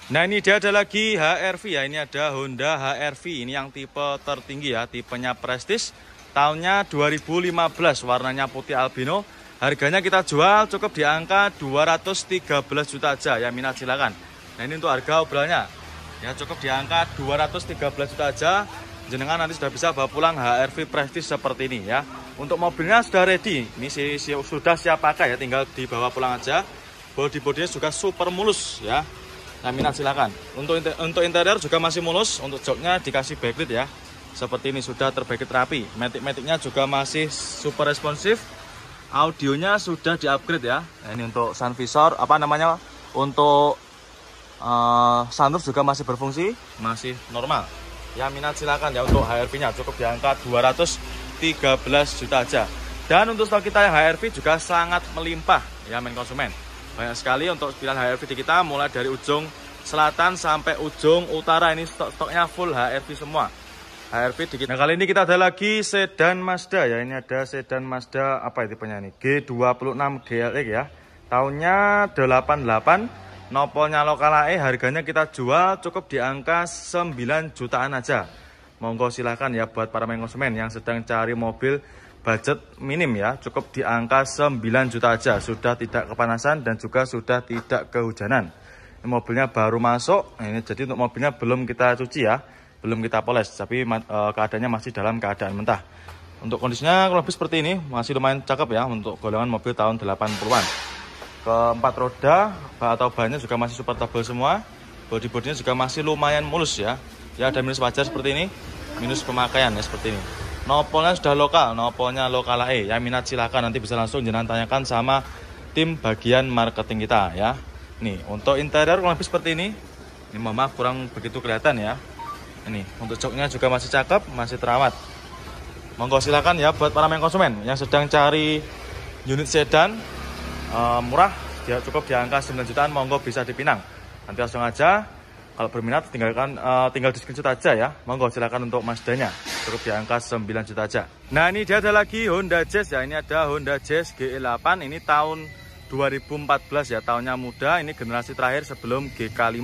Nah ini dia ada lagi HR-V ya, ini ada Honda HR-V, ini yang tipe tertinggi ya, tipenya Prestige, tahunnya 2015, warnanya putih albino, harganya kita jual cukup di angka 213 juta aja ya, minat silakan. Nah ini untuk harga obrolannya ya, cukup di angka 213 juta aja, jenengan nanti sudah bisa bawa pulang HR-V Prestige seperti ini ya. Untuk mobilnya sudah ready, ini sudah siap pakai ya, tinggal dibawa pulang aja. Bodi-bodinya juga super mulus ya. Nah minat silakan. Untuk interior juga masih mulus, untuk joknya dikasih backlit ya. Seperti ini sudah terbacklit rapi. Matic-maticnya juga masih super responsif. Audionya sudah di-upgrade ya. Nah, ini untuk sun visor, untuk sunroof juga masih berfungsi, masih normal. Ya minat silakan ya, untuk HR-V-nya cukup di angka 213 juta aja. Dan untuk stok kita yang HR-V juga sangat melimpah ya, main konsumen. Banyak sekali untuk pilihan HR-V di kita, mulai dari ujung selatan sampai ujung utara. Ini stoknya full HR-V semua. HR-V di kita. Nah kali ini kita ada lagi sedan Mazda ya. Ini ada sedan Mazda, apa tipenya ini? G26 GLX ya. Tahunnya 88. Nopolnya lokal AE, harganya kita jual cukup di angka 9 jutaan aja. Monggo silahkan ya buat para main konsumen yang sedang cari mobil budget minim ya, cukup di angka 9 juta aja, sudah tidak kepanasan dan juga sudah tidak kehujanan. Ini mobilnya baru masuk, ini jadi untuk mobilnya belum kita cuci ya, belum kita poles, tapi keadaannya masih dalam keadaan mentah. Untuk kondisinya kurang lebih seperti ini, masih lumayan cakep ya untuk golongan mobil tahun 80-an. Keempat roda atau bannya juga masih super tebal semua, bodi-bodinya juga masih lumayan mulus ya. Ya ada minus wajar seperti ini, minus pemakaian ya seperti ini. Nopolnya sudah lokal, nopolnya lokal AE. Yang minat silakan nanti bisa langsung jangan tanyakan sama tim bagian marketing kita ya. Nih, untuk interior kurang lebih seperti ini. Ini mohon maaf kurang begitu kelihatan ya. Ini, untuk joknya juga masih cakep, masih terawat. Monggo silakan ya buat para main konsumen yang sedang cari unit sedan murah, dia cukup di angka 9 jutaan, monggo bisa dipinang. Nanti langsung aja. Kalau berminat tinggal di screenshot aja ya. Monggo silakan untuk Mazdanya. Cukup di angka 9 juta aja. Nah, ini dia ada lagi Honda Jazz ya. Ini ada Honda Jazz GE8. Ini tahun 2014 ya. Tahunnya muda. Ini generasi terakhir sebelum GK5.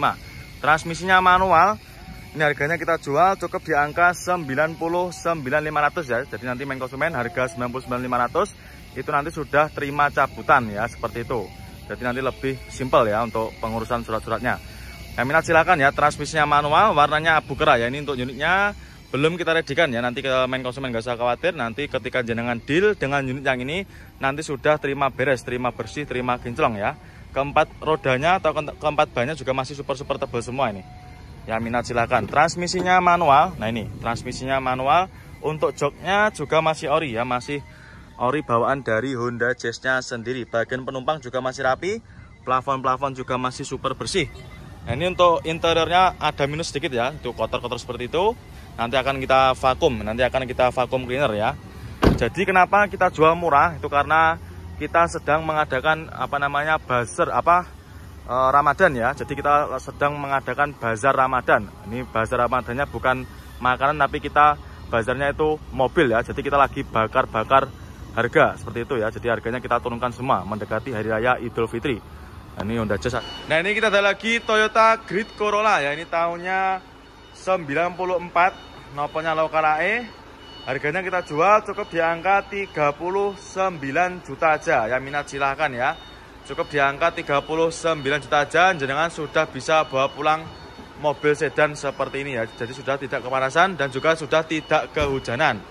Transmisinya manual. Ini harganya kita jual cukup di angka 99.500 ya. Jadi nanti main konsumen harga 99.500 itu nanti sudah terima cabutan ya, seperti itu. Jadi nanti lebih simpel ya untuk pengurusan surat-suratnya. Yang minat silakan ya, transmisinya manual, warnanya abu kera ya. Ini untuk unitnya belum kita readikan ya, nanti ke main konsumen gak usah khawatir. Nanti ketika jenengan deal dengan unit yang ini, nanti sudah terima beres, terima bersih, terima kinclong ya. Keempat rodanya atau keempat bannya juga masih super tebal semua ini. Ya minat silakan. Transmisinya manual. Nah ini transmisinya manual. Untuk joknya juga masih ori ya, masih ori bawaan dari Honda Jazz-nya sendiri. Bagian penumpang juga masih rapi, plafon juga masih super bersih. Nah ini untuk interiornya ada minus sedikit ya, itu kotor-kotor seperti itu. Nanti akan kita vakum cleaner ya. Jadi kenapa kita jual murah? Itu karena kita sedang mengadakan bazar Ramadan ya. Jadi kita sedang mengadakan bazar Ramadan. Ini bazar Ramadannya bukan makanan, tapi kita bazarnya itu mobil ya. Jadi kita lagi bakar-bakar harga seperti itu ya. Jadi harganya kita turunkan semua mendekati hari raya Idul Fitri. Nah, ini Honda Jazz. Nah ini kita ada lagi Toyota Grid Corolla ya. Ini tahunnya 94, nopolnya lokal AE. Harganya kita jual cukup di angka 39 juta aja. Yang minat silahkan ya. Cukup di angka 39 juta aja, jenengan sudah bisa bawa pulang mobil sedan seperti ini ya. Jadi sudah tidak kepanasan dan juga sudah tidak kehujanan.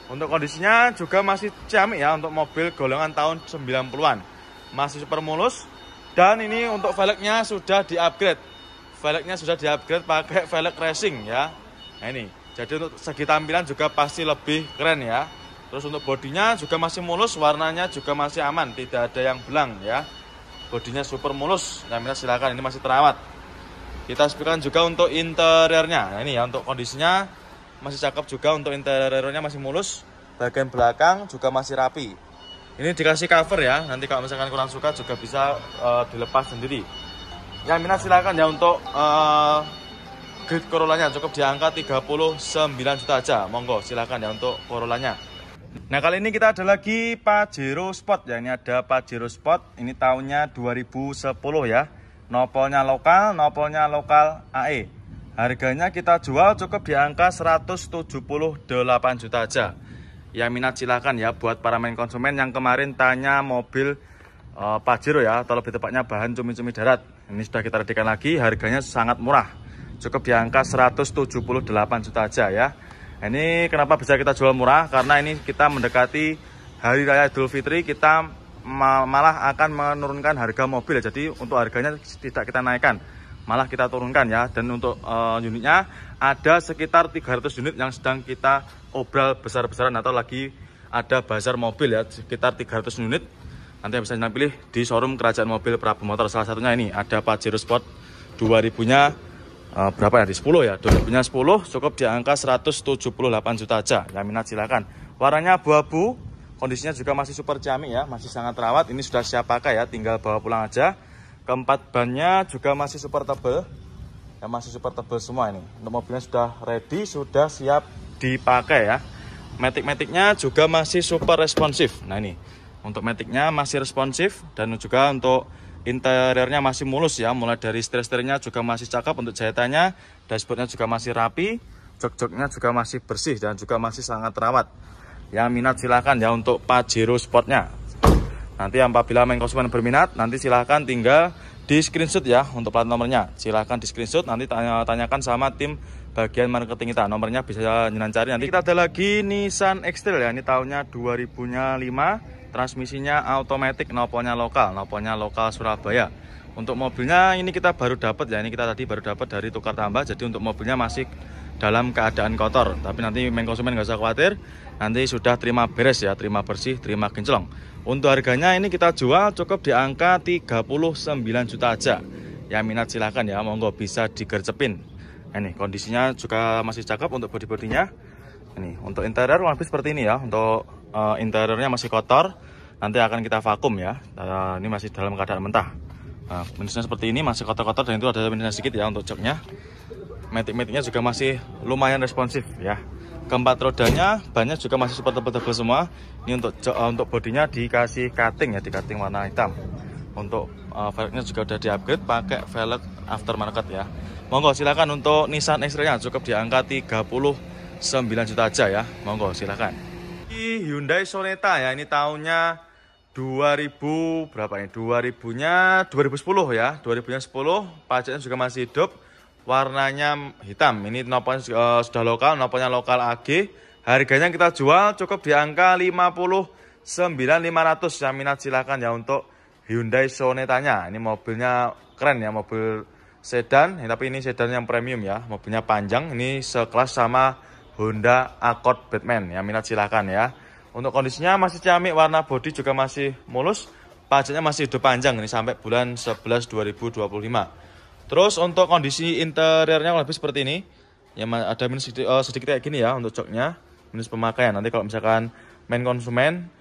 Untuk kondisinya juga masih ciamik ya, untuk mobil golongan tahun 90-an. Masih super mulus. Dan ini untuk velgnya sudah di-upgrade. Velgnya sudah di-upgrade pakai velg racing ya. Nah ini, jadi untuk segi tampilan juga pasti lebih keren ya. Terus untuk bodinya juga masih mulus, warnanya juga masih aman, tidak ada yang belang ya. Bodinya super mulus. Nah, silakan, ini masih terawat. Kita speakan juga untuk interiornya. Nah ini ya, untuk kondisinya masih cakep juga, untuk interiornya masih mulus. Bagian belakang juga masih rapi. Ini dikasih cover ya, nanti kalau misalkan kurang suka juga bisa dilepas sendiri. Yang minat silakan ya untuk Grid Corollanya, cukup di angka 39 juta aja. Monggo silakan ya untuk Corollanya. Nah kali ini kita ada lagi Pajero Sport ya, ini ada Pajero Sport. Ini tahunnya 2010 ya. nopolnya lokal AE. Harganya kita jual cukup di angka 178 juta aja. Yang minat silahkan ya, buat para main konsumen yang kemarin tanya mobil Pajero ya, atau lebih tepatnya bahan cumi-cumi darat. Ini sudah kita readikan lagi, harganya sangat murah, cukup di angka 178 juta aja ya. Ini kenapa bisa kita jual murah? Karena ini kita mendekati Hari Raya Idul Fitri, kita malah akan menurunkan harga mobil ya. Jadi untuk harganya tidak kita naikkan, malah kita turunkan ya. Dan untuk unitnya ada sekitar 300 unit yang sedang kita obral besar-besaran, atau lagi ada bazar mobil ya, sekitar 300 unit. Nanti bisa Anda pilih di showroom Kerajaan Mobil Prabu Motor. Salah satunya ini ada Pajero Sport 2000-nya berapa ya, di 10 ya, 2000-nya 10, cukup di angka 178 juta aja. Yang minat silakan. Warnanya abu-abu, kondisinya juga masih super ciamik ya, masih sangat rawat. Ini sudah siap pakai ya, tinggal bawa pulang aja. Keempat bannya juga masih super tebal ya, masih super tebal semua ini. Untuk mobilnya sudah ready, sudah siap dipakai ya. Matic-maticnya juga masih super responsif. Nah ini untuk maticnya masih responsif, dan juga untuk interiornya masih mulus ya. Mulai dari setir-setirnya juga masih cakep untuk jahitannya, dashboardnya juga masih rapi, jok-joknya juga masih bersih dan juga masih sangat rawat. Yang minat silahkan ya untuk Pajero Sportnya. Nanti apabila main konsumen berminat, nanti silahkan tinggal di screenshot ya untuk plat nomornya. Silahkan di screenshot, nanti tanyakan sama tim bagian marketing kita. Nomornya bisa cari. Nanti kita ada lagi Nissan X-Trail ya, ini tahunnya 2005. Transmisinya automatic, nopolnya lokal Surabaya. Untuk mobilnya ini kita baru dapat ya, ini kita tadi baru dapat dari tukar tambah. Jadi untuk mobilnya masih dalam keadaan kotor, tapi nanti main konsumen nggak usah khawatir, nanti sudah terima beres ya, terima bersih, terima kinclong. Untuk harganya ini kita jual cukup di angka 39 juta aja. Yang minat silahkan ya, monggo bisa digercepin. Ini kondisinya juga masih cakep untuk bodi-bodinya. Ini untuk interior lebih seperti ini ya. Untuk interiornya masih kotor, nanti akan kita vakum ya. Ini masih dalam keadaan mentah. Minusnya seperti ini, masih kotor-kotor, dan itu ada minusnya sedikit ya untuk joknya. Matic-maticnya juga masih lumayan responsif ya. Keempat rodanya, bannya juga masih super tebal-tebal semua. Ini untuk bodinya dikasih cutting ya, di cutting warna hitam. Untuk velgnya juga udah di-upgrade pakai velg aftermarket ya. Monggo silakan untuk Nissan X-Trail-nya cukup di angka 39 juta aja ya. Monggo silakan. Hyundai Sonata ya, ini tahunnya 2000 berapa ini? 2000-nya 2010 ya. 2000-nya 10, pajaknya juga masih hidup. Warnanya hitam. Ini nopolnya sudah lokal, nopolnya lokal AG. Harganya kita jual cukup di angka 59.500. Yang minat silahkan ya untuk Hyundai Sonata-nya. Ini mobilnya keren ya, mobil sedan, tapi ini sedan yang premium ya. Mobilnya panjang, ini sekelas sama Honda Accord Batman. Yang minat silahkan ya. Untuk kondisinya masih ciamik, warna bodi juga masih mulus. Pajaknya masih hidup panjang, ini sampai bulan 11 2025. Terus untuk kondisi interiornya lebih seperti ini. Ya, ada minus sedikit kayak gini ya untuk joknya, minus pemakaian. Nanti kalau misalkan main konsumen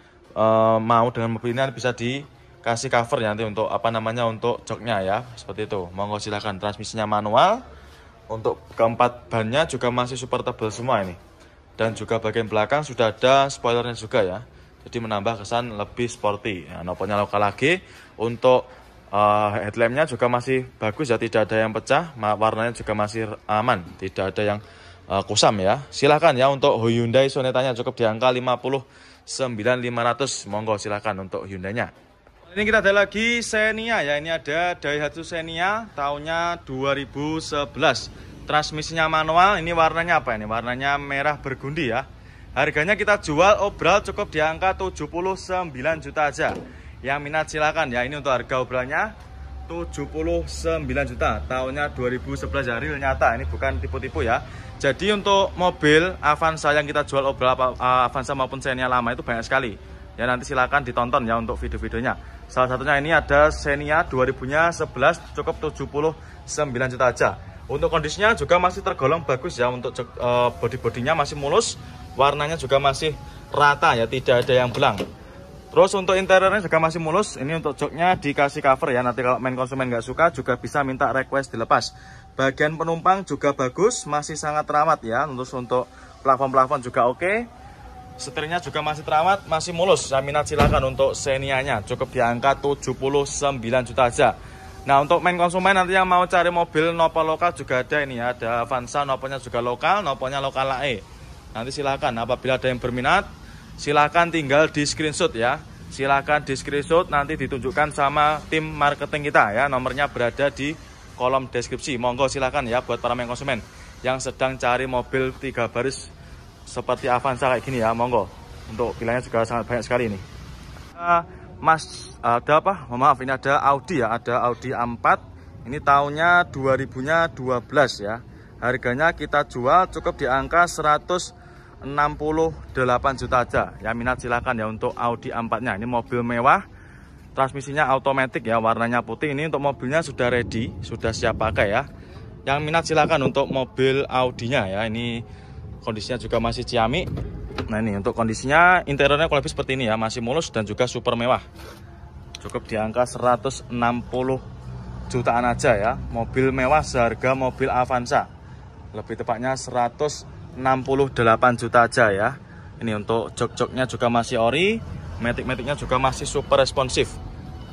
mau dengan mobil ini bisa dikasih cover ya nanti untuk untuk joknya ya, seperti itu. Monggo silahkan. Transmisinya manual. Untuk keempat bannya juga masih super tebal semua ini. Dan juga bagian belakang sudah ada spoilernya juga ya. Jadi menambah kesan lebih sporty. Ya, nopolnya lokal lagi. Untuk headlampnya juga masih bagus ya, tidak ada yang pecah. Warnanya juga masih aman, tidak ada yang kusam ya. Silahkan ya untuk Hyundai Sonata-nya cukup di angka 59.500. Monggo silahkan untuk Hyundai-nya. Ini kita ada lagi Xenia ya, ini ada Daihatsu Xenia tahunnya 2011. Transmisinya manual, ini warnanya apa ini? Warnanya merah bergundi ya. Harganya kita jual obral cukup di angka 79 juta aja. Yang minat silakan ya, ini untuk harga obralnya 79 juta. Tahunnya 2011 ya, real nyata, ini bukan tipu-tipu ya. Jadi untuk mobil Avanza yang kita jual obral Avanza maupun Xenia lama itu banyak sekali. Ya nanti silakan ditonton ya untuk video-videonya. Salah satunya ini ada Xenia 2000-nya 11 cukup 79 juta aja. Untuk kondisinya juga masih tergolong bagus ya. Untuk bodi-bodinya masih mulus, warnanya juga masih rata ya, tidak ada yang belang. Terus untuk interiornya juga masih mulus. Ini untuk joknya dikasih cover ya. Nanti kalau main konsumen nggak suka juga bisa minta request dilepas. Bagian penumpang juga bagus, masih sangat terawat ya. Terus untuk plafon-plafon juga oke. Setirnya juga masih terawat, masih mulus. Saya minat silakan untuk Xenia-nya cukup di angka 79 juta aja. Nah, untuk main konsumen nanti yang mau cari mobil nopo lokal juga ada ini ya. Ada Avanza, noponya juga lokal, noponya lokal AE. Nanti silakan apabila ada yang berminat, silakan tinggal di screenshot ya. Silakan di screenshot, nanti ditunjukkan sama tim marketing kita ya. Nomornya berada di kolom deskripsi. Monggo silakan ya buat para main konsumen yang sedang cari mobil 3 baris seperti Avanza kayak gini ya. Monggo. Untuk pilihannya juga sangat banyak sekali ini. Mas, ada apa? Maaf, ini ada Audi ya, ada Audi A4. Ini tahunnya 2012 ya. Harganya kita jual cukup di angka 168 juta aja. Ya minat silakan ya untuk Audi A4-nya. Ini mobil mewah, transmisinya automatic ya, warnanya putih. Ini untuk mobilnya sudah ready, sudah siap pakai ya. Yang minat silakan untuk mobil Audi-nya ya. Ini kondisinya juga masih ciamik. Nah ini untuk kondisinya, interiornya kurang lebih seperti ini ya, masih mulus dan juga super mewah. Cukup di angka 160 jutaan aja ya. Mobil mewah seharga mobil Avanza. Lebih tepatnya 168 juta aja ya. Ini untuk jok-joknya juga masih ori, matic-maticnya juga masih super responsif.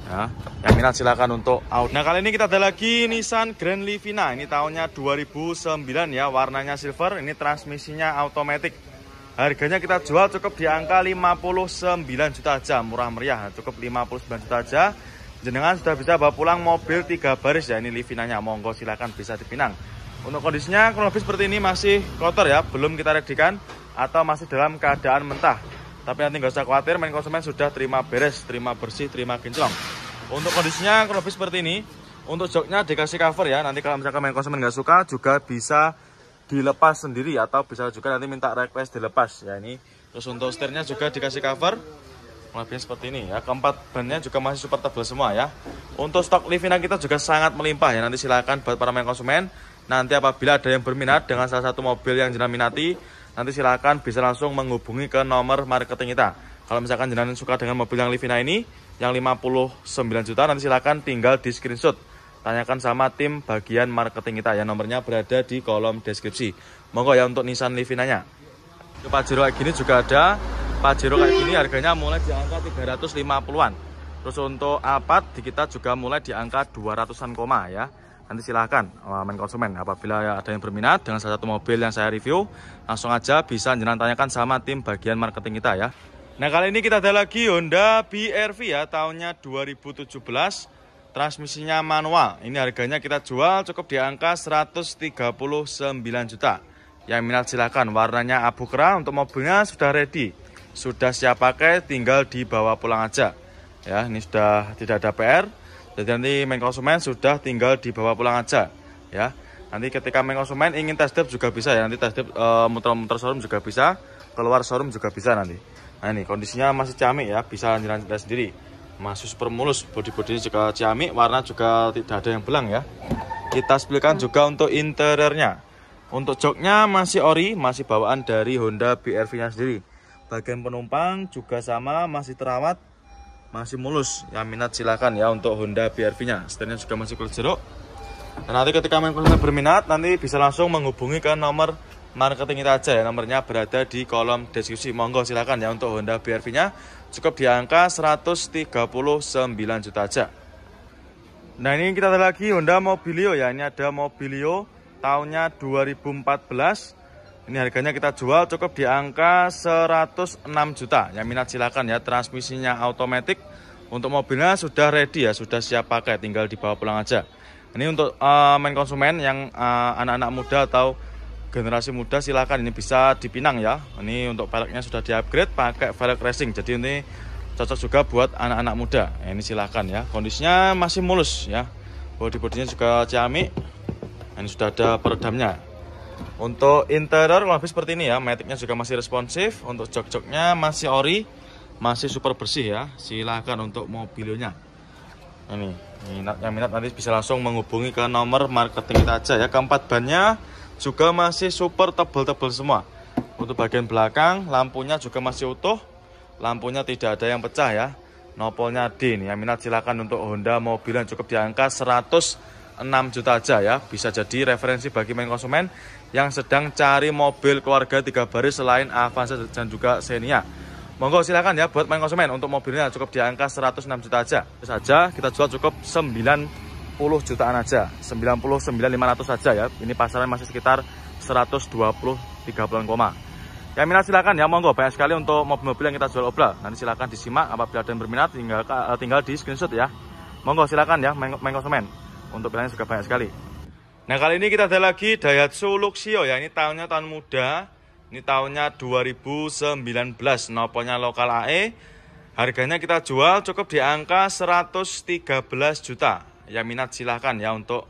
Ya, yang minat silakan untuk Audi. Nah kali ini kita ada lagi Nissan Grand Livina. Ini tahunnya 2009 ya, warnanya silver. Ini transmisinya automatic. Harganya kita jual cukup di angka 59 juta aja, murah meriah, cukup 59 juta aja. Jenengan sudah bisa bawa pulang mobil 3 baris ya, ini Livinanya. Monggo silakan bisa dipinang. Untuk kondisinya kurang lebih seperti ini, masih kotor ya, belum kita readikan atau masih dalam keadaan mentah. Tapi nanti nggak usah khawatir, main konsumen sudah terima beres, terima bersih, terima kinclong. Untuk kondisinya kurang lebih seperti ini. Untuk joknya dikasih cover ya, nanti kalau misalkan main konsumen nggak suka juga bisa dilepas sendiri atau bisa juga nanti minta request dilepas ya ini. Terus untuk setirnya juga dikasih cover lebih seperti ini ya. Keempat bannya juga masih super tebal semua ya. Untuk stok Livina kita juga sangat melimpah ya. Nanti silakan buat para main konsumen, nanti apabila ada yang berminat dengan salah satu mobil yang jenengan minati, nanti silakan bisa langsung menghubungi ke nomor marketing kita. Kalau misalkan jenengan suka dengan mobil yang Livina ini yang 59 juta, nanti silakan tinggal di screenshot, tanyakan sama tim bagian marketing kita ya, nomornya berada di kolom deskripsi. Monggo ya untuk Nissan Livinanya. Pajero kayak gini juga ada. Pajero kayak gini harganya mulai di angka 350-an. Terus untuk Alphard di kita juga mulai di angka 200-an koma ya. Nanti silahkan main konsumen apabila ada yang berminat dengan salah satu mobil yang saya review, langsung aja bisa jenengan tanyakan sama tim bagian marketing kita ya. Nah kali ini kita ada lagi Honda BRV ya, tahunnya 2017. Transmisinya manual. Ini harganya kita jual cukup di angka 139 juta. Yang minat silakan. Warnanya abu kera. Untuk mobilnya sudah ready, sudah siap pakai, tinggal dibawa pulang aja. Ya, ini sudah tidak ada PR. Jadi nanti main konsumen sudah tinggal dibawa pulang aja. Ya, nanti ketika main konsumen ingin test drive juga bisa ya. Nanti test drive muter-muter showroom juga bisa, keluar showroom juga bisa nanti. Nah ini kondisinya masih ciamik ya, bisa jalan sendiri. Masih super mulus, bodi-bodinya juga ciamik, warna juga tidak ada yang belang ya. Kita spilkan juga untuk interiornya. Untuk joknya masih ori, masih bawaan dari Honda BRV-nya sendiri. Bagian penumpang juga sama, masih terawat, masih mulus. Yang minat silakan ya untuk Honda BRV-nya. Setirnya juga masih kulit jeruk. Dan nanti ketika main konsumen berminat, nanti bisa langsung menghubungi ke nomor marketing kita aja ya. Nomornya berada di kolom deskripsi. Monggo silakan ya untuk Honda BRV-nya. Cukup di angka 139 juta aja. Nah ini kita ada lagi Honda Mobilio ya. Ini ada Mobilio tahunnya 2014. Ini harganya kita jual cukup di angka 106 juta. Yang minat silakan ya. Transmisinya automatic. Untuk mobilnya sudah ready ya, sudah siap pakai, tinggal dibawa pulang aja. Ini untuk main konsumen yang anak-anak muda atau generasi muda, silakan ini bisa dipinang ya. Ini untuk velgnya sudah di-upgrade pakai velg racing. Jadi ini cocok juga buat anak-anak muda. Ini silakan ya. Kondisinya masih mulus ya. Bodi-bodinya juga ciamik. Ini sudah ada peredamnya. Untuk interior lebih seperti ini ya. Maticnya juga masih responsif. Untuk jok-joknya masih ori, masih super bersih ya. Silakan untuk mobilnya. Ini yang minat nanti bisa langsung menghubungi ke nomor marketing kita aja ya. Keempat bannya juga masih super tebal-tebal semua. Untuk bagian belakang lampunya juga masih utuh, lampunya tidak ada yang pecah ya. Nopolnya D nih. Yang minat silakan untuk Honda mobil yang cukup di angka 106 juta aja ya. Bisa jadi referensi bagi main konsumen yang sedang cari mobil keluarga 3 baris selain Avanza dan juga Xenia. Monggo silakan ya buat main konsumen. Untuk mobilnya cukup di angka 106 juta aja. Terus aja kita jual cukup 9 jutaan aja, 99.500 saja ya. Ini pasaran masih sekitar 120-30 koma. Yang minat silakan ya, monggo, banyak sekali untuk mobil-mobil yang kita jual obral. Nanti silakan disimak, apabila ada yang berminat tinggal di screenshot ya. Monggo silakan ya, main konsumen. Untuk pilihannya juga banyak sekali. Nah, kali ini kita ada lagi Daihatsu Luxio ya. Ini tahunnya tahun muda. Ini tahunnya 2019, noponya lokal AE. Harganya kita jual cukup di angka 113 juta. Yang minat silahkan ya untuk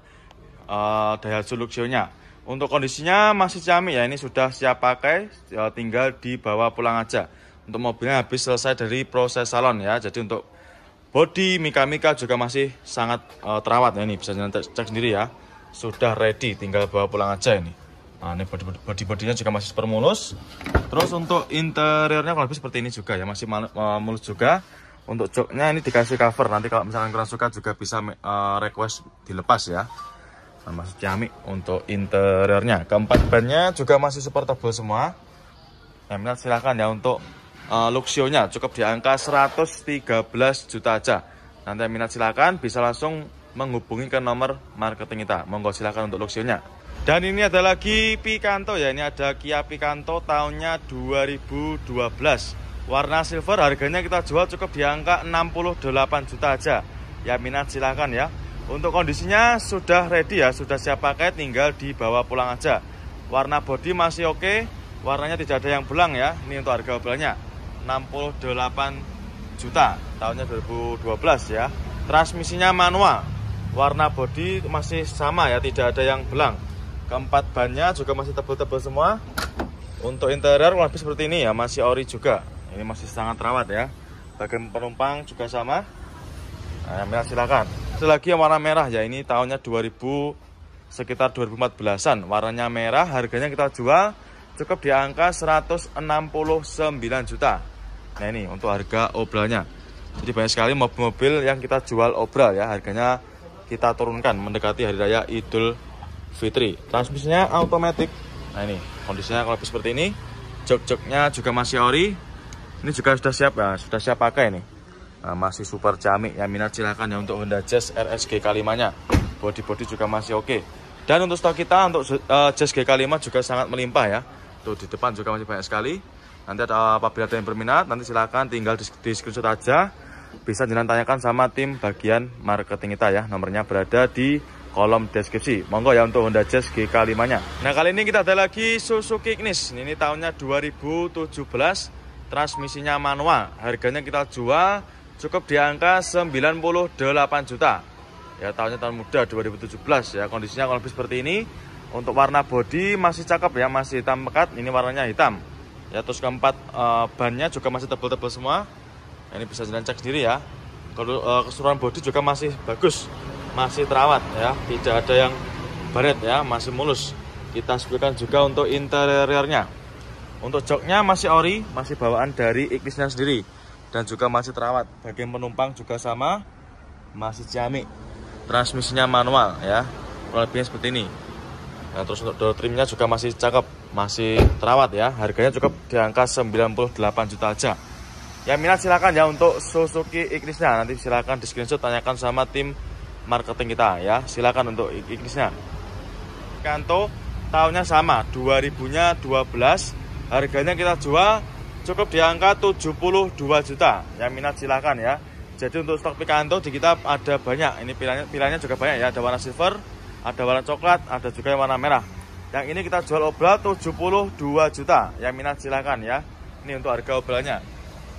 Daihatsu Luxio-nya. Untuk kondisinya masih ciamik ya, ini sudah siap pakai, tinggal dibawa pulang aja. Untuk mobilnya habis selesai dari proses salon ya. Jadi untuk bodi, mika-mika juga masih sangat terawat ya. Ini bisa cek sendiri ya. Sudah ready, tinggal bawa pulang aja ini. Nah, ini bodi-bodinya juga masih super mulus. Terus untuk interiornya kalau lebih seperti ini juga ya, masih mulus juga. Untuk joknya ini dikasih cover. Nanti kalau misalkan kurang suka juga bisa request dilepas ya. Nah, masih ciamik untuk interiornya. Keempat bannya juga masih super tebal semua. Yang minat silahkan ya untuk Luxio-nya cukup di angka 113 juta aja. Nanti yang minat silahkan bisa langsung menghubungi ke nomor marketing kita. Monggo silahkan untuk Luxio-nya. Dan ini ada lagi Picanto ya. Ini ada Kia Picanto tahunnya 2012. Warna silver, harganya kita jual cukup di angka 68 juta aja. Ya minat silahkan ya. Untuk kondisinya sudah ready ya, sudah siap pakai, tinggal dibawa pulang aja. Warna bodi masih oke, warnanya tidak ada yang belang ya. Ini untuk harga obrolannya 68 juta, tahunnya 2012 ya. Transmisinya manual, warna bodi masih sama ya, tidak ada yang belang. Keempat bannya juga masih tebal-tebal semua. Untuk interior lebih seperti ini ya, masih ori juga. Ini masih sangat rawat ya. Bagian penumpang juga sama. Nah, yang minat silakan. Ada lagi yang warna merah ya, ini tahunnya sekitar 2014-an. Warnanya merah, harganya kita jual cukup di angka 169 juta. Nah, ini untuk harga obralnya. Jadi banyak sekali mobil-mobil yang kita jual obral ya, harganya kita turunkan mendekati hari raya Idul Fitri. Transmisinya automatic. Nah, ini kondisinya kalau seperti ini. Jok-joknya juga masih ori. Ini juga sudah siap ya, sudah siap pakai ini. Nah, masih super ciamik. Yang minat silahkan ya untuk Honda Jazz RS G5-nya. Bodi-bodi juga masih oke. Dan untuk stok kita untuk Jazz G5 juga sangat melimpah ya. Tuh di depan juga masih banyak sekali. Nanti apabila ada yang berminat, nanti silahkan tinggal di screenshot aja. Bisa jangan tanyakan sama tim bagian marketing kita ya. Nomornya berada di kolom deskripsi. Monggo ya untuk Honda Jazz G5-nya. Nah, kali ini kita ada lagi Suzuki Ignis. Ini tahunnya 2017. Transmisinya manual. Harganya kita jual cukup di angka 98 juta. Ya, tahunnya tahun muda 2017 ya. Kondisinya kalau lebih seperti ini. Untuk warna bodi masih cakep ya, masih hitam pekat. Ini warnanya hitam. Ya, terus keempat bannya juga masih tebal-tebal semua. Ini bisa jalan cek sendiri ya. Kalau keseluruhan bodi juga masih bagus, masih terawat ya. Tidak ada yang baret ya, masih mulus. Kita sebutkan juga untuk interiornya. Untuk joknya masih ori, masih bawaan dari Ignisnya sendiri. Dan juga masih terawat. Bagian penumpang juga sama, masih ciamik. Transmisinya manual ya, kurang lebihnya seperti ini. Nah, terus untuk door trimnya juga masih cakep, masih terawat ya. Harganya cukup di angka 98 juta aja. Yang minat silakan ya untuk Suzuki Ignisnya. Nanti silakan di screenshot, tanyakan sama tim marketing kita ya. Silakan untuk Ignisnya. Picanto tahunnya sama, 2000-nya 12. Harganya kita jual cukup di angka 72 juta. Yang minat silahkan ya. Jadi untuk stok Picanto di kita ada banyak. Ini pilihannya juga banyak ya. Ada warna silver, ada warna coklat, ada juga yang warna merah. Yang ini kita jual obral 72 juta. Yang minat silahkan ya. Ini untuk harga obralnya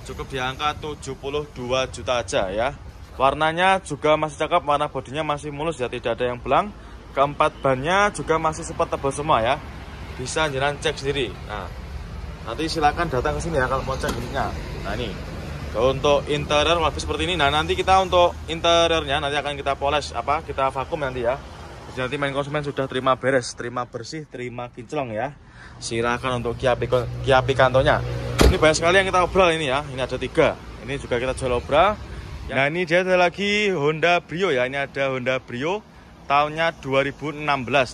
cukup di angka 72 juta aja ya. Warnanya juga masih cakep, warna bodinya masih mulus ya, tidak ada yang belang. Keempat bannya juga masih super tebal semua ya. Bisa jalan cek sendiri. Nah, nanti silakan datang ke sini ya kalau mau cek ininya. Nah, ini kalau untuk interior lebih seperti ini. Nah, nanti kita untuk interiornya nanti akan kita poles kita vakum nanti ya. Jadi nanti main konsumen sudah terima beres, terima bersih, terima kinclong ya. Silakan untuk Kia Picanto-nya. Ini banyak sekali yang kita obral ini ya. Ini ada 3. Ini juga kita jual obral. Nah, ini dia ada lagi Honda Brio ya. Ini ada Honda Brio tahunnya 2016.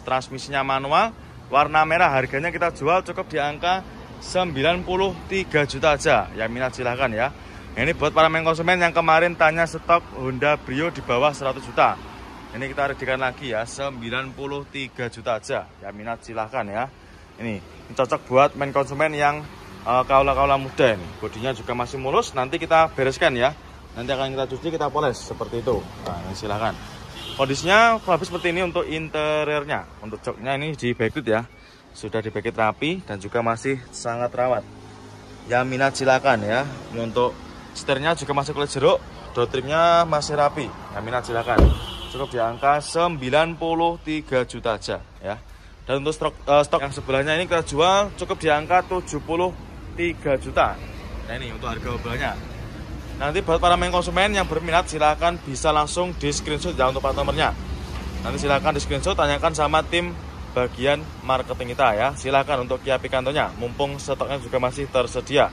Transmisinya manual, warna merah. Harganya kita jual cukup di angka 93 juta aja. Yang minat silahkan ya. Ini buat para main konsumen yang kemarin tanya stok Honda Brio di bawah 100 juta. Ini kita regikan lagi ya, 93 juta aja. Ya minat silahkan ya. Ini cocok buat main konsumen yang kaula-kaula muda ini. Bodinya juga masih mulus, nanti kita bereskan ya. Nanti akan kita cuci, kita poles seperti itu. Nah, ini silahkan. Kondisinya habis seperti ini untuk interiornya. Untuk joknya ini di backlit ya. Sudah di backlit rapi dan juga masih sangat rawat. Ya minat silakan ya. Untuk setirnya juga masih kulit jeruk, door trimnya masih rapi. Ya minat silakan. Cukup di angka 93 juta aja ya. Dan untuk stok yang sebelahnya ini kita jual cukup di angka 73 juta. Nah ini untuk harga mobilnya. Nanti buat para main konsumen yang berminat silahkan bisa langsung di screenshot ya untuk plat nomornya. Nanti silahkan di screenshot, tanyakan sama tim bagian marketing kita ya. Silahkan untuk Kia Picanto-nya, mumpung stoknya juga masih tersedia.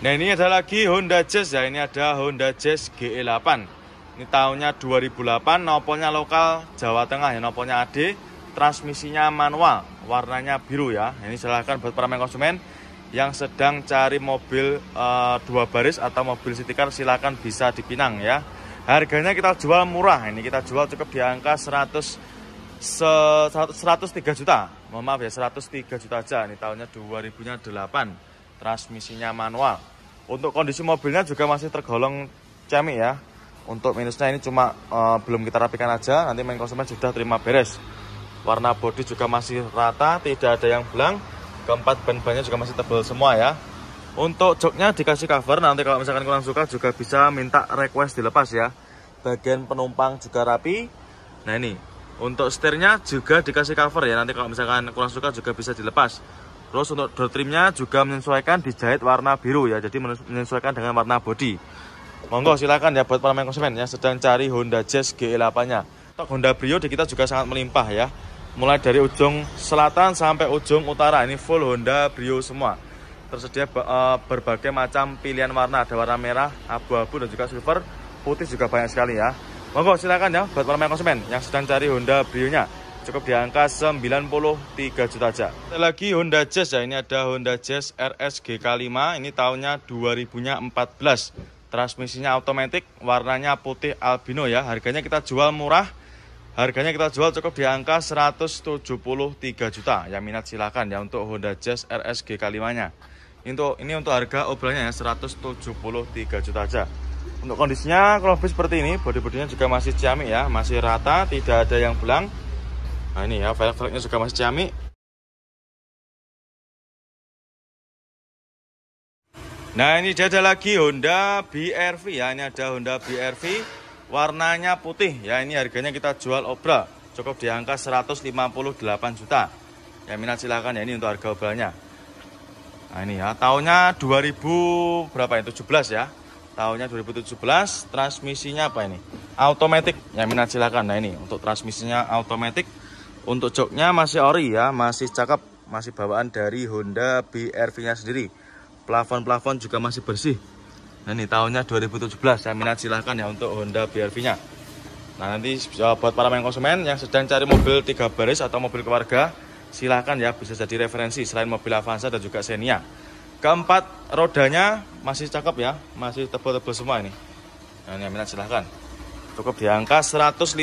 Nah ini ada lagi Honda Jazz ya. Ini ada Honda Jazz GE8. Ini tahunnya 2008, nopolnya lokal Jawa Tengah ya, nopolnya AD, transmisinya manual, warnanya biru ya. Ini silahkan buat para main konsumen yang sedang cari mobil 2 baris atau mobil city car, silahkan bisa dipinang ya. Harganya kita jual murah, ini kita jual cukup di angka 103 juta. Mohon maaf ya, 103 juta aja. Ini tahunnya 2008, transmisinya manual. Untuk kondisi mobilnya juga masih tergolong ciamik ya. Untuk minusnya ini cuma belum kita rapikan aja, nanti main konsumen sudah terima beres. Warna bodi juga masih rata, tidak ada yang belang. Keempat ban-bannya juga masih tebal semua ya. Untuk joknya dikasih cover, nanti kalau misalkan kurang suka juga bisa minta request dilepas ya. Bagian penumpang juga rapi. Nah ini, untuk setirnya juga dikasih cover ya, nanti kalau misalkan kurang suka juga bisa dilepas. Terus untuk door trimnya juga menyesuaikan, dijahit warna biru ya, jadi menyesuaikan dengan warna bodi. Monggo silakan ya buat para main konsumen yang sedang cari Honda Jazz GE8-nya. Stok Honda Brio di kita juga sangat melimpah ya. Mulai dari ujung selatan sampai ujung utara, ini full Honda Brio semua. Tersedia berbagai macam pilihan warna, ada warna merah, abu-abu dan juga silver, putih juga banyak sekali ya. Monggo silakan ya buat para main konsumen yang sedang cari Honda Brio-nya. Cukup di angka 93 juta aja. Ada lagi Honda Jazz ya, ini ada Honda Jazz RS GK5, ini tahunnya 2014. Transmisinya otomatis, warnanya putih albino ya. Harganya kita jual murah. Harganya kita jual cukup di angka 173 juta. Yang minat silakan ya untuk Honda Jazz RS GK5-nya. Ini untuk harga obrolannya ya, 173 juta aja. Untuk kondisinya kalau lebih seperti ini, bodi-bodinya juga masih ciamik ya, masih rata, tidak ada yang belang. Nah ini ya, velg-velgnya juga masih ciamik. Nah ini ada lagi Honda BRV ya, ini ada Honda BRV warnanya putih ya. Ini harganya kita jual obral cukup di angka 158 juta. Ya minat silahkan ya, ini untuk harga obralnya. Nah ini ya, tahunnya 2000 berapa ya, 17 ya. Tahunnya 2017, transmisinya apa ini? Automatic. Ya minat silahkan. Nah ini untuk transmisinya automatic. Untuk joknya masih ori ya, masih cakep, masih bawaan dari Honda BRV-nya sendiri. Plafon-plafon juga masih bersih. Nah ini tahunnya 2017, saya minat silahkan ya untuk Honda BRV-nya. Nah nanti buat para main konsumen yang sedang cari mobil 3 baris atau mobil keluarga, silahkan ya, bisa jadi referensi selain mobil Avanza dan juga Xenia. Keempat rodanya masih cakep ya, masih tebal-tebal semua ini. Nah ini minat silahkan. Cukup di angka 158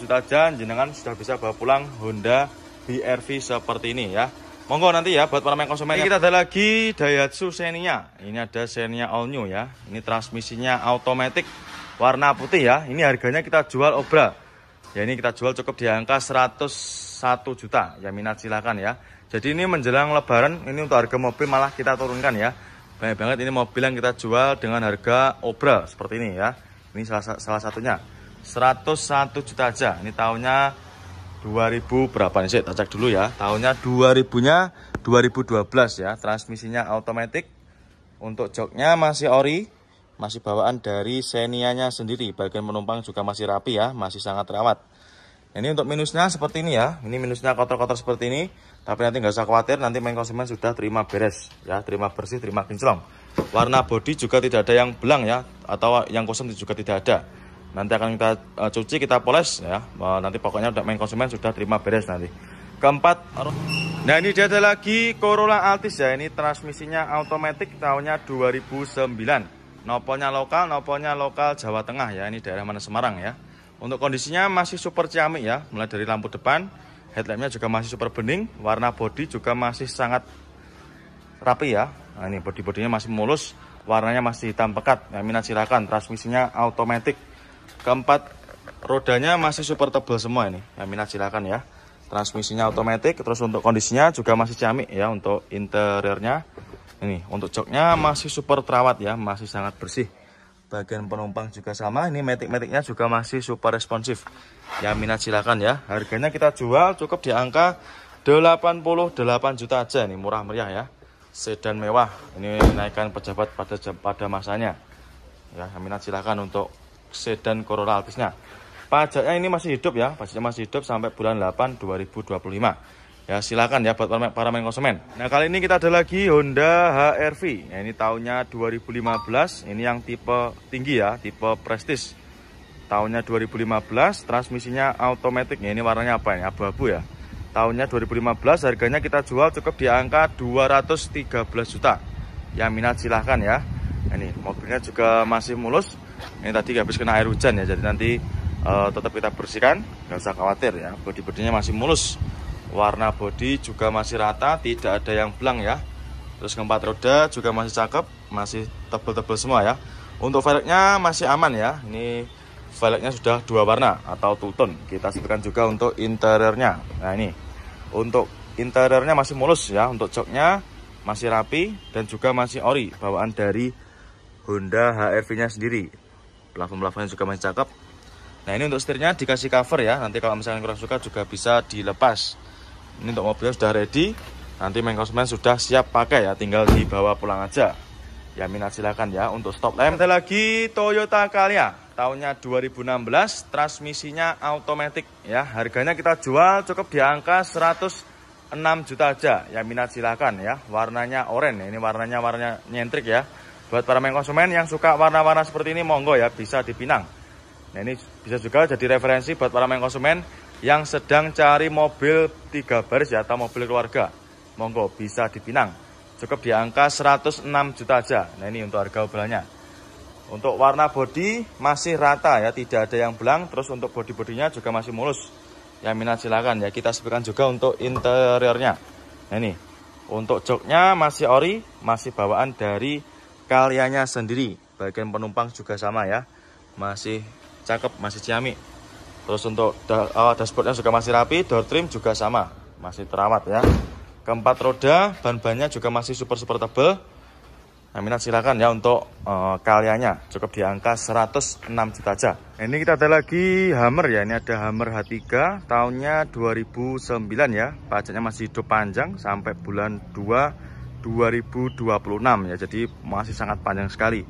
juta aja, jenengan sudah bisa bawa pulang Honda BRV seperti ini ya. Monggo nanti ya buat para main konsumen. Ini kita ada lagi Daihatsu Xenia. Ini ada Xenia All New ya. Ini transmisinya automatic, warna putih ya. Ini harganya kita jual obral. Ya ini kita jual cukup di angka 101 juta. Ya minat silakan ya. Jadi ini menjelang lebaran, ini untuk harga mobil malah kita turunkan ya. Banyak banget ini mobil yang kita jual dengan harga obral seperti ini ya. Ini salah satunya 101 juta aja. Ini tahunnya 2000 berapa nih, saya cek dulu ya. Tahunnya 2000-nya 2012 ya. Transmisinya automatic. Untuk joknya masih ori, masih bawaan dari Xenia-nya sendiri. Bagian penumpang juga masih rapi ya, masih sangat rawat. Ini untuk minusnya seperti ini ya. Ini minusnya kotor-kotor seperti ini. Tapi nanti nggak usah khawatir, nanti main konsumen sudah terima beres ya, terima bersih, terima kinclong. Warna bodi juga tidak ada yang belang ya, atau yang kosong juga tidak ada. Nanti akan kita cuci, kita poles ya. Nanti pokoknya udah main konsumen sudah terima beres nanti. Keempat, nah ini dia ada lagi Corolla Altis ya. Ini transmisinya automatic, tahunnya 2009. Nopolnya lokal Jawa Tengah ya. Ini daerah mana, Semarang ya. Untuk kondisinya masih super ciamik ya, mulai dari lampu depan, headlampnya juga masih super bening, warna bodi juga masih sangat rapi ya. Nah ini bodi-bodinya masih mulus, warnanya masih hitam pekat. Yang minat silakan, transmisinya automatic. Keempat rodanya masih super tebal semua ini. Yang minat silakan ya. Transmisinya automatic, terus untuk kondisinya juga masih ciamik ya. Untuk interiornya ini, untuk joknya masih super terawat ya, masih sangat bersih. Bagian penumpang juga sama, ini matic-maticnya juga masih super responsif. Yang minat silakan ya. Harganya kita jual cukup di angka 88 juta aja nih, murah meriah ya. Sedan mewah, ini naikkan pejabat pada masanya. Ya, yang minat silakan untuk sedan Corolla Altisnya. Pajaknya ini masih hidup ya, pajaknya masih hidup sampai bulan 8 2025. Ya silakan ya buat para main konsumen. Nah kali ini kita ada lagi Honda HR-V. Ya, ini tahunnya 2015. Ini yang tipe tinggi ya, tipe Prestige. Tahunnya 2015, transmisinya automatic. Ya, ini warnanya apa ini? Abu-abu ya. Tahunnya 2015, harganya kita jual cukup di angka 213 juta. Yang minat silahkan ya. Ini mobilnya juga masih mulus. Ini tadi habis kena air hujan ya, jadi nanti tetap kita bersihkan, nggak usah khawatir ya. Bodi-bodinya masih mulus. Warna bodi juga masih rata, tidak ada yang belang ya. Terus keempat roda juga masih cakep, masih tebel-tebel semua ya. Untuk velgnya masih aman ya. Ini velgnya sudah 2 warna atau two tone. Kita sebutkan juga untuk interiornya. Nah ini untuk interiornya masih mulus ya. Untuk joknya masih rapi dan juga masih ori, bawaan dari Honda HR-V nya sendiri. Plafon-plafonnya juga masih cakep. Nah ini untuk setirnya dikasih cover ya. Nanti kalau misalnya kurang suka juga bisa dilepas. Ini untuk mobilnya sudah ready. Nanti main konsumen sudah siap pakai ya, tinggal dibawa pulang aja. Ya minat silakan ya. Untuk stop lamp ada lagi Toyota Calya. Tahunnya 2016, transmisinya automatic ya. Harganya kita jual cukup di angka 106 juta aja. Ya minat silakan ya. Warnanya oranye. Ini warnanya nyentrik ya. Buat para main konsumen yang suka warna-warna seperti ini, monggo ya, bisa dipinang. Nah ini bisa juga jadi referensi buat para main konsumen yang sedang cari mobil 3 baris ya, atau mobil keluarga. Monggo bisa dipinang. Cukup di angka 106 juta aja. Nah ini untuk harga obrolannya. Untuk warna bodi masih rata ya, tidak ada yang belang. Terus untuk bodi-bodinya juga masih mulus. Yang minat silakan ya, kita sebutkan juga untuk interiornya. Nah ini untuk joknya masih ori, masih bawaan dari Calyanya sendiri. Bagian penumpang juga sama ya, masih cakep, masih ciamik. Terus untuk dashboardnya juga masih rapi, door trim juga sama, masih terawat ya. Keempat roda, ban-bannya juga masih super tebal. Nah, minat silakan ya untuk Calyanya, cukup di angka 106 juta aja. Nah, ini kita ada lagi Hummer ya, ini ada Hummer H3 tahunnya 2009 ya. Pajaknya masih hidup panjang sampai bulan 2 2026 ya, jadi masih sangat panjang sekali.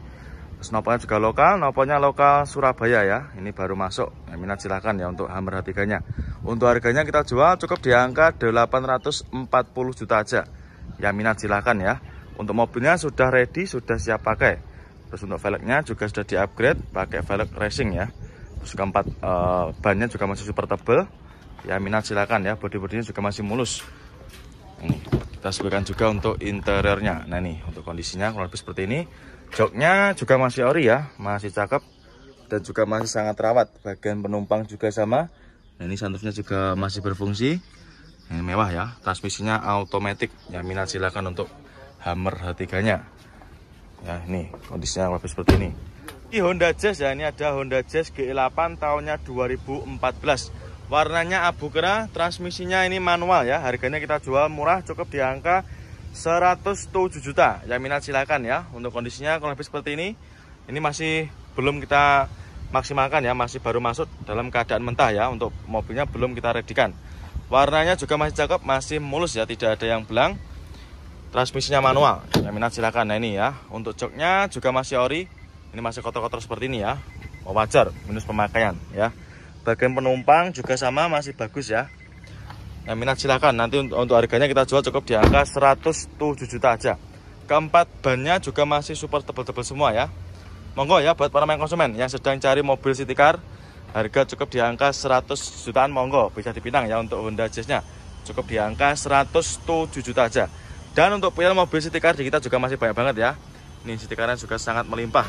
Noponya juga lokal, noponya lokal Surabaya ya. Ini baru masuk. Yang minat silahkan ya untuk Hummer H3-nya. Untuk harganya kita jual cukup di angka 840 juta aja. Yang minat silahkan ya. Untuk mobilnya sudah ready, sudah siap pakai. Terus untuk velgnya juga sudah di-upgrade pakai velg racing ya. Terus keempat bannya juga masih super tebal. Yang minat silahkan ya. Bodi-bodinya juga masih mulus. Ini kita sebutkan juga untuk interiornya. Nah ini untuk kondisinya kurang lebih seperti ini. Joknya juga masih ori ya, masih cakep dan juga masih sangat rawat. Bagian penumpang juga sama. Nah, ini sunroofnya juga masih berfungsi. Ini mewah ya, transmisinya automatic. Yang minat silakan untuk Hummer H3-nya. Ya ini kondisinya lebih seperti ini. Ini Honda Jazz ya, ini ada Honda Jazz GE8 tahunnya 2014. Warnanya abu kera, transmisinya ini manual ya. Harganya kita jual murah, cukup di angka 107 juta. Yang minat silakan ya. Untuk kondisinya kurang lebih seperti ini. Ini masih belum kita maksimalkan ya, masih baru masuk dalam keadaan mentah ya. Untuk mobilnya belum kita redikan. Warnanya juga masih cakep, masih mulus ya, tidak ada yang belang. Transmisinya manual. Yang minat silakan. Nah ini ya. Untuk joknya juga masih ori. Ini masih kotor-kotor seperti ini ya. Wajar minus pemakaian ya. Bagian penumpang juga sama, masih bagus ya. Yang minat silakan. Nanti untuk harganya kita jual cukup di angka 107 juta aja. Keempat bannya juga masih super tebel-tebel semua ya. Monggo ya buat para main konsumen yang sedang cari mobil city car, harga cukup di angka 100 jutaan, monggo bisa dipinang ya. Untuk Honda Jazz-nya cukup di angka 107 juta aja. Dan untuk mobil city car di kita juga masih banyak banget ya. Ini city car-nya juga sangat melimpah.